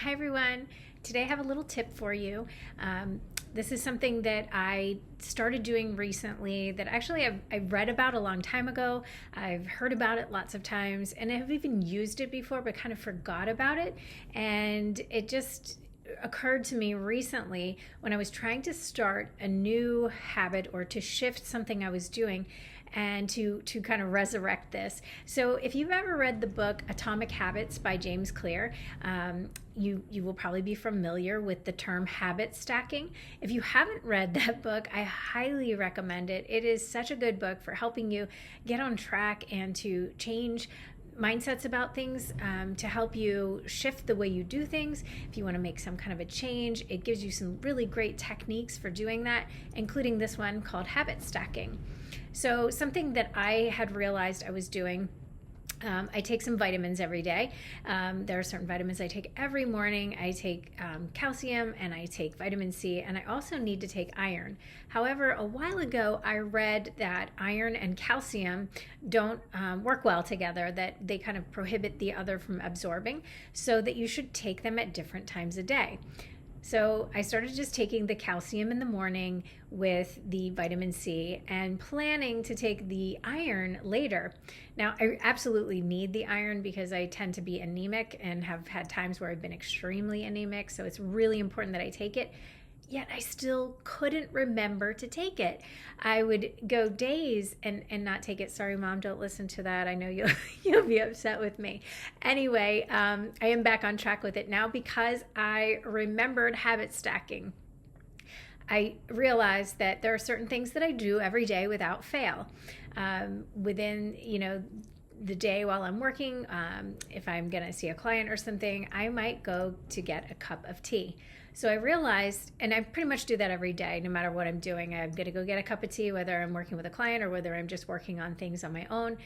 Hi everyone. Today I have a little tip for you. This is something that I started doing recently that actually I've read about a long time ago. I've heard about it lots of times and I've even used it before but kind of forgot about it. And it just occurred to me recently when I was trying to start a new habit or to shift something I was doing and to kind of resurrect this. So if you've ever read the book Atomic Habits by James Clear, you will probably be familiar with the term habit stacking. If you haven't read that book, I highly recommend it. It is such a good book for helping you get on track and to change mindsets about things, to help you shift the way you do things. If you want to make some kind of a change, it gives you some really great techniques for doing that, including this one called habit stacking. So something that I had realized I was doing, I take some vitamins every day. There are certain vitamins I take every morning. I take calcium and I take vitamin C, and I also need to take iron. However, a while ago I read that iron and calcium don't work well together, that they kind of prohibit the other from absorbing, so that you should take them at different times a day. So I started just taking the calcium in the morning with the vitamin C and planning to take the iron later. Now, I absolutely need the iron because I tend to be anemic and have had times where I've been extremely anemic. So it's really important that I take it. Yet I still couldn't remember to take it. I would go days and not take it. Sorry, Mom, don't listen to that. I know you'll be upset with me. Anyway, I am back on track with it now because I remembered habit stacking. I realized that there are certain things that I do every day without fail. Within, the day while I'm working, if I'm going to see a client or something, I might go to get a cup of tea. So I realized, and I pretty much do that every day, no matter what I'm doing. I'm going to go get a cup of tea, whether I'm working with a client or whether I'm just working on things on my own.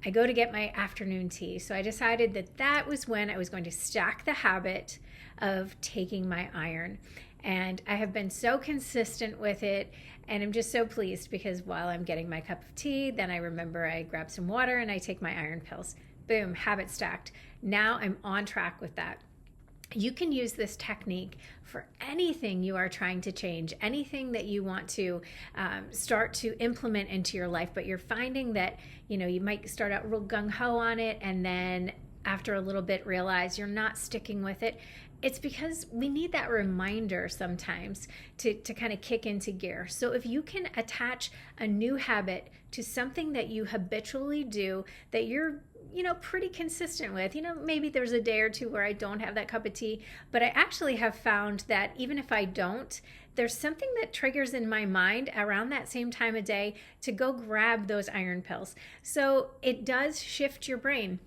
I go to get my afternoon tea. So I decided that that was when I was going to stack the habit of taking my iron. And I have been so consistent with it, and I'm just so pleased because while I'm getting my cup of tea, then I remember I grab some water and I take my iron pills. Boom, habit stacked. Now I'm on track with that. You can use this technique for anything you are trying to change, anything that you want to start to implement into your life, but you're finding that, you might start out real gung-ho on it and then after a little bit realize you're not sticking with it. It's because we need that reminder sometimes to kind of kick into gear. So if you can attach a new habit to something that you habitually do that you're pretty consistent with. Maybe there's a day or two where I don't have that cup of tea, but I actually have found that even if I don't, there's something that triggers in my mind around that same time of day to go grab those iron pills. So it does shift your brain.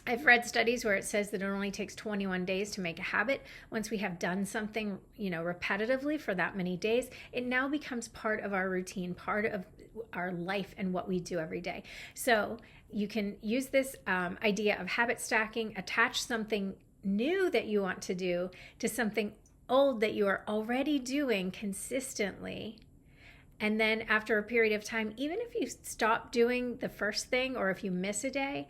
I've read studies where it says that it only takes 21 days to make a habit. Once we have done something, repetitively for that many days, it now becomes part of our routine, part of our life and what we do every day. So you can use this idea of habit stacking, attach something new that you want to do to something old that you are already doing consistently. And then after a period of time, even if you stop doing the first thing or if you miss a day,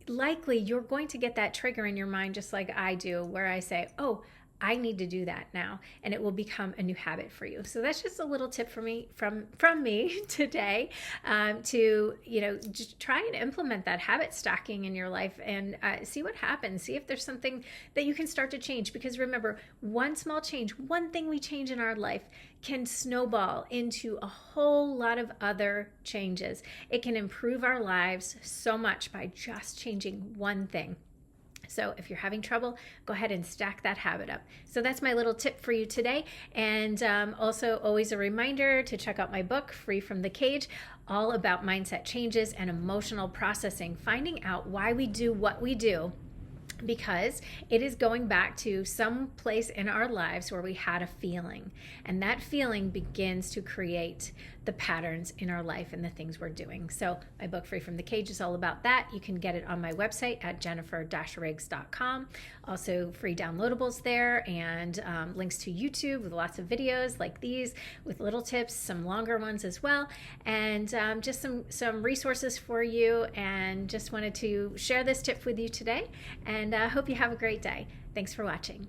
likely you're going to get that trigger in your mind just like I do, where I say, oh, I need to do that now, and it will become a new habit for you. So that's just a little tip for me from me today, to just try and implement that habit stacking in your life and see what happens. See if there's something that you can start to change. Because remember, one small change, one thing we change in our life can snowball into a whole lot of other changes. It can improve our lives so much by just changing one thing. So if you're having trouble, go ahead and stack that habit up. So that's my little tip for you today. And also always a reminder to check out my book, Free from the Cage, all about mindset changes and emotional processing, finding out why we do what we do, because it is going back to some place in our lives where we had a feeling, and that feeling begins to create the patterns in our life and the things we're doing. So my book Free from the Cage is all about that. You can get it on my website at jennifer-riggs.com. Also free downloadables there, and links to YouTube with lots of videos like these with little tips, some longer ones as well, and just some resources for you. And just wanted to share this tip with you today, and hope you have a great day. Thanks for watching.